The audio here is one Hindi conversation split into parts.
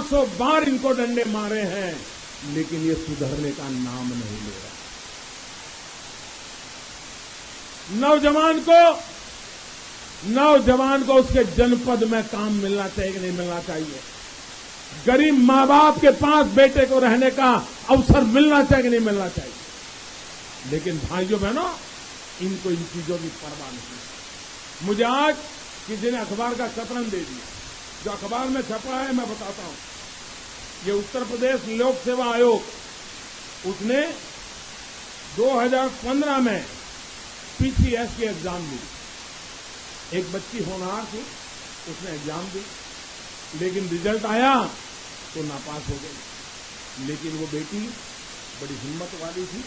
500 बार इनको डंडे मारे हैं, लेकिन ये सुधरने का नाम नहीं ले रहा। नौजवान को उसके जनपद में काम मिलना चाहिए कि नहीं मिलना चाहिए? गरीब मां बाप के पास बेटे को रहने का अवसर मिलना चाहिए कि नहीं मिलना चाहिए? लेकिन भाइयों बहनों, इनको इन चीजों की परवाह नहीं। मुझे आज किसी ने अखबार का कतरन दे दिया, जो अखबार में छपा है मैं बताता हूं। ये उत्तर प्रदेश लोक सेवा आयोग, उसने 2015 में पीसीएस की एग्जाम दी। एक बच्ची होनहार थी, उसने एग्जाम दी, लेकिन रिजल्ट आया तो नापास हो गई। लेकिन वो बेटी बड़ी हिम्मत वाली थी,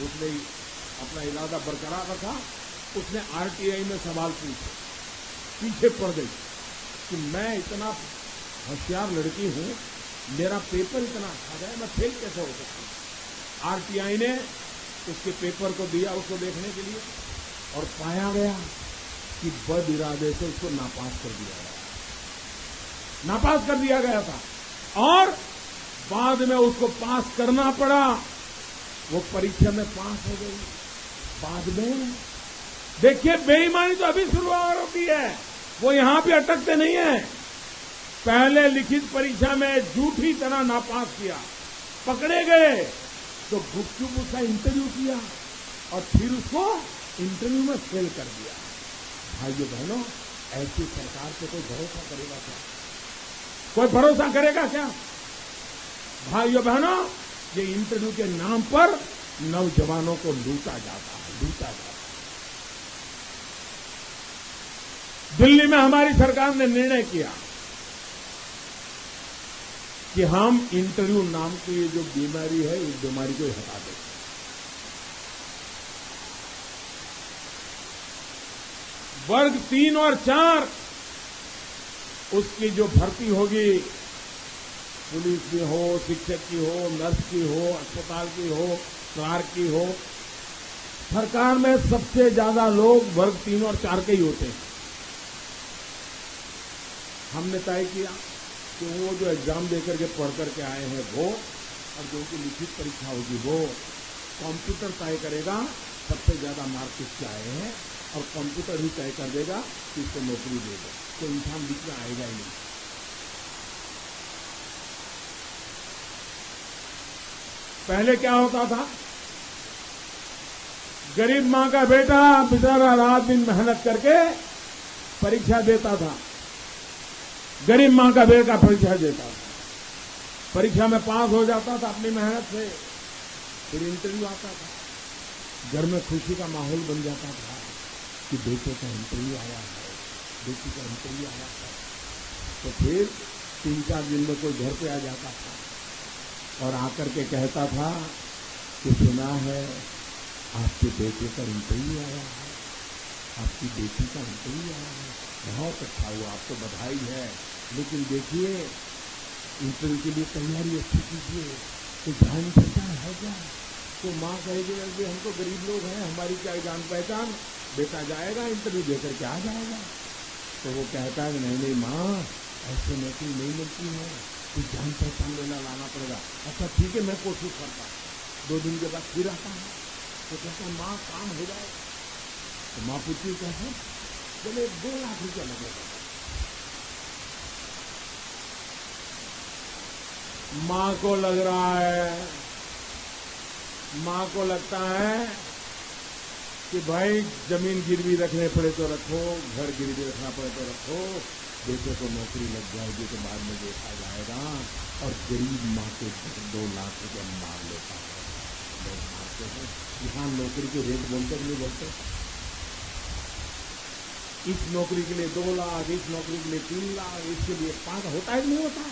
उसने अपना इरादा बरकरार रखा। उसने आरटीआई में सवाल पूछे, पीछे पड़ गई कि मैं इतना होशियार लड़की हूं, मेरा पेपर इतना अच्छा गया, मैं फेल कैसे हो सकती हूं? आरटीआई ने उसके पेपर को दिया उसको देखने के लिए, और पाया गया कि बद इरादे से उसको नापास कर दिया गया था। और बाद में उसको पास करना पड़ा। वो परीक्षा में पास हो गई। बाद में देखिए, बेईमानी तो अभी शुरू होती है, वो यहां पे अटकते नहीं है। पहले लिखित परीक्षा में झूठी तरह नापास किया, पकड़े गए तो गुपचुप उसका इंटरव्यू किया और फिर उसको इंटरव्यू में फेल कर दिया। भाइयों बहनों, ऐसी सरकार पे कोई भरोसा करेगा क्या? कोई भरोसा करेगा क्या? भाइयों बहनों, ये इंटरव्यू के नाम पर नौजवानों को लूटा जाता है। दिल्ली में हमारी सरकार ने निर्णय किया कि हम इंटरव्यू नाम की ये जो बीमारी है, इस बीमारी को हटा दें। वर्ग 3 और 4 उसकी जो भर्ती होगी, पुलिस की हो, शिक्षक की हो, नर्स की हो, अस्पताल की हो, क्लार्क की हो, सरकार में सबसे ज्यादा लोग वर्ग 3 और 4 के ही होते हैं। हमने तय किया कि वो जो एग्जाम देकर के पढ़ करके आए हैं वो, और जो उनकी लिखित परीक्षा होगी वो, कंप्यूटर तय करेगा सबसे ज्यादा मार्क किसके आए हैं, और कंप्यूटर ही तय कर देगा कि इसको नौकरी देगा। तो इंसान बीच में आएगा ही नहीं। पहले क्या होता था, गरीब मां का बेटा बेचारा रात दिन मेहनत करके परीक्षा देता था। गरीब मां का बेटा परीक्षा देता था, परीक्षा में पास हो जाता था अपनी मेहनत से, फिर इंटरव्यू आता था। घर में खुशी का माहौल बन जाता था कि बेटे का इंटरव्यू आया है, बेटी का इंटरव्यू आया है। तो फिर 3-4 दिन में कोई घर पे आ जाता था और आकर के कहता था कि सुना है आपके बेटे का इंटरव्यू आया है, आपकी बेटी का इंटरव्यू आया है, बहुत अच्छा हुआ, आपको बधाई है, लेकिन देखिए इंटरव्यू के लिए तैयारी अच्छी कीजिए, तो जान पहचान है क्या? तो माँ कहेगी कि हम तो गरीब लोग हैं, हमारी क्या जान पहचान, बेटा जाएगा इंटरव्यू देकर के आ जाएगा। तो वो कहता है नहीं माँ, ऐसे नौकरी नहीं मिलती है, कुछ जान पहचान लेना लाना पड़ेगा। अच्छा ठीक है, मैं कोशिश करता हूँ। 2 दिन के बाद फिर आता है तो कहता है माँ काम हो जाएगा। तो माँ पूछती कैसे? बोले 2 लाख रुपया लगेगा। माँ को लग रहा है, माँ को लगता है कि भाई जमीन गिरवी रखने पड़े तो रखो, घर गिरवी रखना पड़े तो रखो, बेटे को नौकरी लग जाएगी तो बाद में देखा जाएगा। और गरीब माँ के 2 लाख रुपया मार लेता है, लोग मारते हैं। यहाँ नौकरी के रेट बोलते नहीं बोलते, इस नौकरी के लिए 2 लाख, इस नौकरी के लिए 3 लाख, इसके लिए 5 होता है नहीं होता?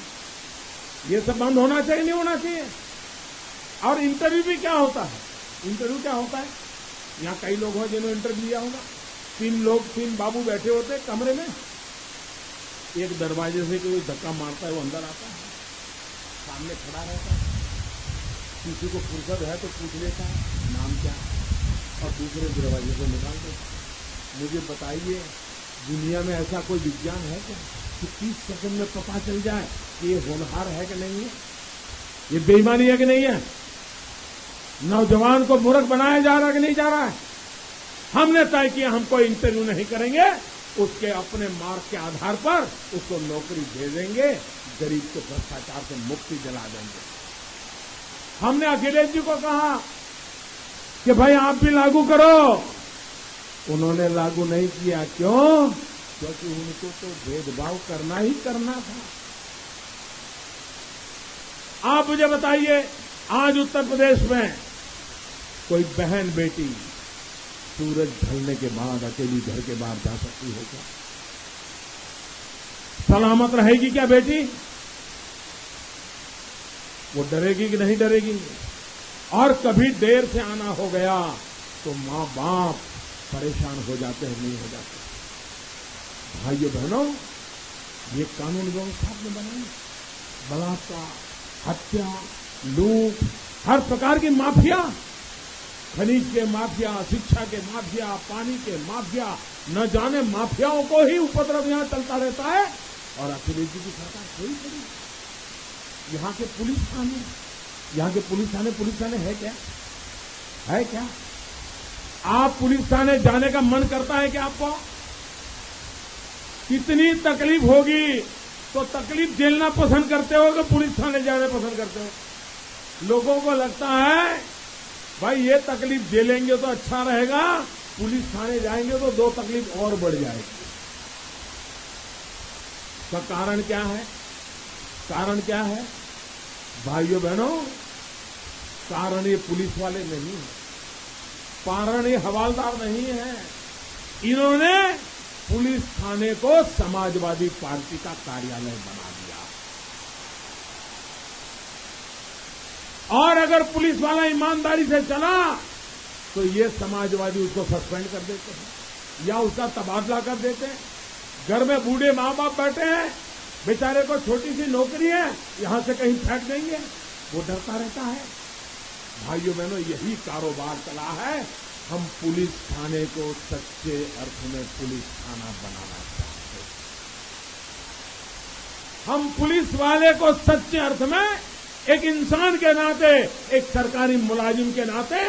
ये सब बंद होना चाहिए नहीं होना चाहिए? और इंटरव्यू भी क्या होता है? इंटरव्यू क्या होता है? यहाँ कई लोग हैं जिन्होंने इंटरव्यू लिया होगा। 3 बाबू बैठे होते कमरे में, एक दरवाजे से कोई धक्का मारता है, वो अंदर आता है, सामने खड़ा रहता है, किसी को फुर्सत है तो पूछ लेता है नाम क्या, और दूसरे दरवाजे को निकाल देता है। मुझे बताइए, दुनिया में ऐसा कोई विज्ञान है क्या कि 30 सेकंड में पता चल जाए कि ये होनहार है कि नहीं है, ये बेईमानी है कि नहीं है, नौजवान को मूर्ख बनाया जा रहा है कि नहीं जा रहा है। हमने तय किया हम कोई इंटरव्यू नहीं करेंगे, उसके अपने मार्क के आधार पर उसको नौकरी दे देंगे, गरीब को भ्रष्टाचार से मुक्ति दिला देंगे। हमने अखिलेश जी को कहा कि भाई आप भी लागू करो, उन्होंने लागू नहीं किया। क्यों? क्योंकि उनको तो भेदभाव करना ही करना था। आप मुझे बताइए, आज उत्तर प्रदेश में कोई बहन बेटी सूरज ढलने के बाद अकेली घर के बाहर जा सकती है क्या? सलामत रहेगी क्या बेटी? वो डरेगी कि नहीं डरेगी? और कभी देर से आना हो गया तो मां बाप परेशान हो जाते हैं, नहीं हो जाते। भाइयों बहनों, ये कानून व्यवस्था आपने बनाई, बलात्कार, हत्या, लूट, हर प्रकार की माफिया, खनिज के माफिया, शिक्षा के माफिया, पानी के माफिया, न जाने माफियाओं को ही उपद्रव यहां चलता रहता है। और अखिलेश जी की सरकार कोई करी। यहां के पुलिस थाने है क्या? है क्या? आप पुलिस थाने जाने का मन करता है क्या आपको? कितनी तकलीफ होगी तो तकलीफ झेलना पसंद करते हो कि पुलिस थाने जाना पसंद करते हो? लोगों को लगता है भाई ये तकलीफ झेलेंगे तो अच्छा रहेगा, पुलिस थाने जाएंगे तो दो तकलीफ और बढ़ जाएगी। तो कारण क्या है? कारण क्या है भाइयों बहनों? कारण ये पुलिस वाले नहीं है, कारण ये हवालदार नहीं है। इन्होंने पुलिस थाने को समाजवादी पार्टी का कार्यालय बना दिया। और अगर पुलिस वाला ईमानदारी से चला तो ये समाजवादी उसको सस्पेंड कर देते हैं या उसका तबादला कर देते हैं। घर में बूढ़े मां बाप बैठे हैं, बेचारे को छोटी सी नौकरी है, यहां से कहीं फेंक देंगे, वो डरता रहता है। भाइयों बहनों, यही कारोबार चला है। हम पुलिस थाने को सच्चे अर्थ में पुलिस थाना बनाना चाहते हैं। हम पुलिस वाले को सच्चे अर्थ में एक इंसान के नाते, एक सरकारी मुलाजिम के नाते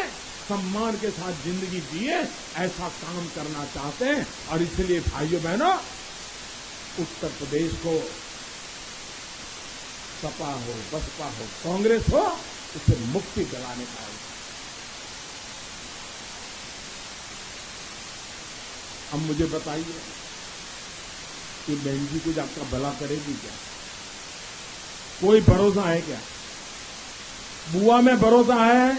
सम्मान के साथ जिंदगी जिए, ऐसा काम करना चाहते हैं। और इसलिए भाइयों बहनों, उत्तर प्रदेश को सपा हो, बसपा हो, कांग्रेस हो, उसे मुक्ति दिलाने का है। अब मुझे बताइए कि बहन जी कुछ आपका भला करेगी क्या? कोई भरोसा है क्या? बुआ में भरोसा है,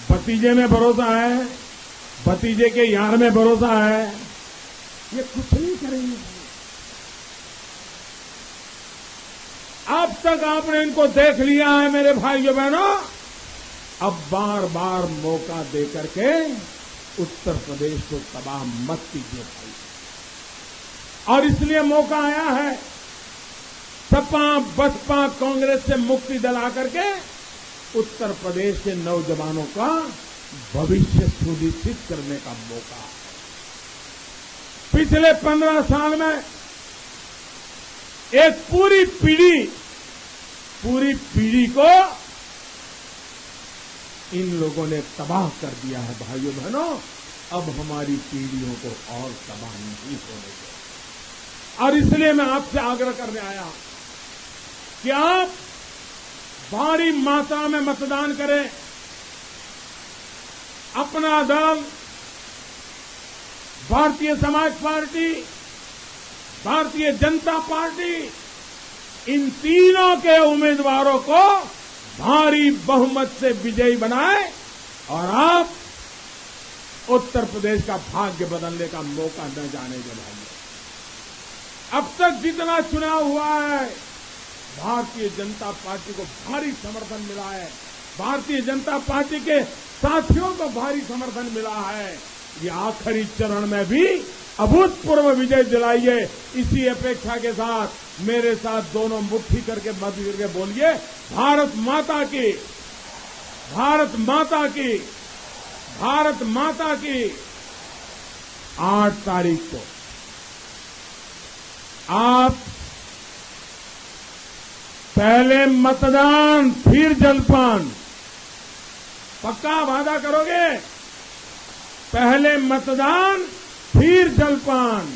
भतीजे में भरोसा है, भतीजे के यार में भरोसा है, ये कुछ नहीं करेंगे। अब तक आपने इनको देख लिया है मेरे भाइयों बहनों, अब बार बार मौका देकर के उत्तर प्रदेश को तबाह मत कीजिए भाई। और इसलिए मौका आया है सपा बसपा कांग्रेस से मुक्ति दिला करके उत्तर प्रदेश के नौजवानों का भविष्य सुनिश्चित करने का मौका। पिछले 15 साल में एक पूरी पीढ़ी को इन लोगों ने तबाह कर दिया है। भाइयों बहनों, अब हमारी पीढ़ियों को और तबाह नहीं होने दो। और इसलिए मैं आपसे आग्रह करने आया कि आप भारी मात्रा में मतदान करें। अपना दल, भारतीय समाज पार्टी, भारतीय जनता पार्टी, इन तीनों के उम्मीदवारों को भारी बहुमत से विजयी बनाए और आप उत्तर प्रदेश का भाग्य बदलने का मौका न जाने दिलाइए। अब तक जितना चुनाव हुआ है, भारतीय जनता पार्टी को भारी समर्थन मिला है, भारतीय जनता पार्टी के साथियों को भारी समर्थन मिला है। ये आखिरी चरण में भी अभूतपूर्व विजय दिलाइए। इसी अपेक्षा के साथ मेरे साथ दोनों मुट्ठी करके मत करके बोलिए, भारत माता की, भारत माता की, भारत माता की। 8 तारीख को आप पहले मतदान फिर जलपान। पक्का वादा करोगे? पहले मतदान फिर जलपान।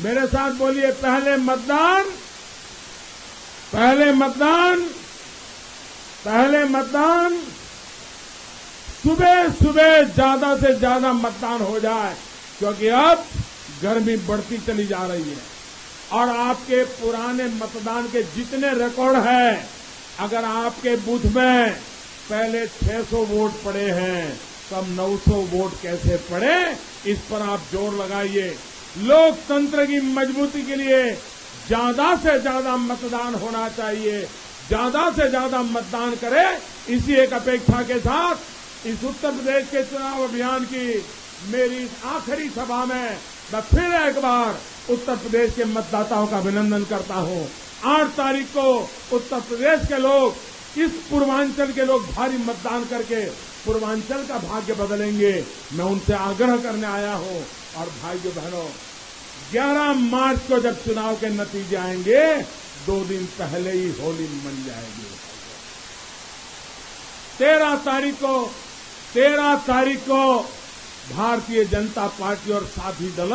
मेरे साथ बोलिए, पहले मतदान, पहले मतदान, पहले मतदान। सुबह सुबह ज्यादा से ज्यादा मतदान हो जाए, क्योंकि अब गर्मी बढ़ती चली जा रही है और आपके पुराने मतदान के जितने रिकॉर्ड है, अगर आपके बूथ में पहले 600 वोट पड़े हैं, तब 900 वोट कैसे पड़े, इस पर आप जोर लगाइए। लोकतंत्र की मजबूती के लिए ज्यादा से ज्यादा मतदान होना चाहिए, ज्यादा से ज्यादा मतदान करें। इसी एक अपेक्षा के साथ इस उत्तर प्रदेश के चुनाव अभियान की मेरी आखिरी सभा में मैं फिर एक बार उत्तर प्रदेश के मतदाताओं का अभिनंदन करता हूं। 8 तारीख को उत्तर प्रदेश के लोग, इस पूर्वांचल के लोग भारी मतदान करके पूर्वांचल का भाग्य बदलेंगे। मैं उनसे आग्रह करने आया हूं। और भाइयों बहनों, 11 मार्च को जब चुनाव के नतीजे आएंगे, 2 दिन पहले ही होली मन जाएगी। 13 तारीख को भारतीय जनता पार्टी और साथी दल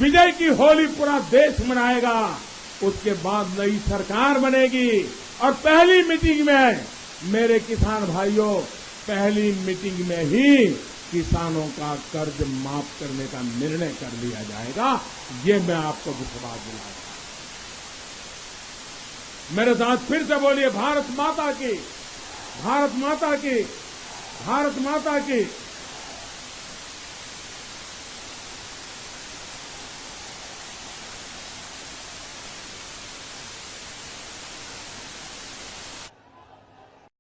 विजय की होली पूरा देश मनाएगा। उसके बाद नई सरकार बनेगी और पहली मीटिंग में, मेरे किसान भाइयों, पहली मीटिंग में ही किसानों का कर्ज माफ करने का निर्णय कर लिया जाएगा। ये मैं आपको विश्वास दिलाता हूं। मेरे साथ फिर से बोलिए, भारत माता की, भारत माता की, भारत माता की।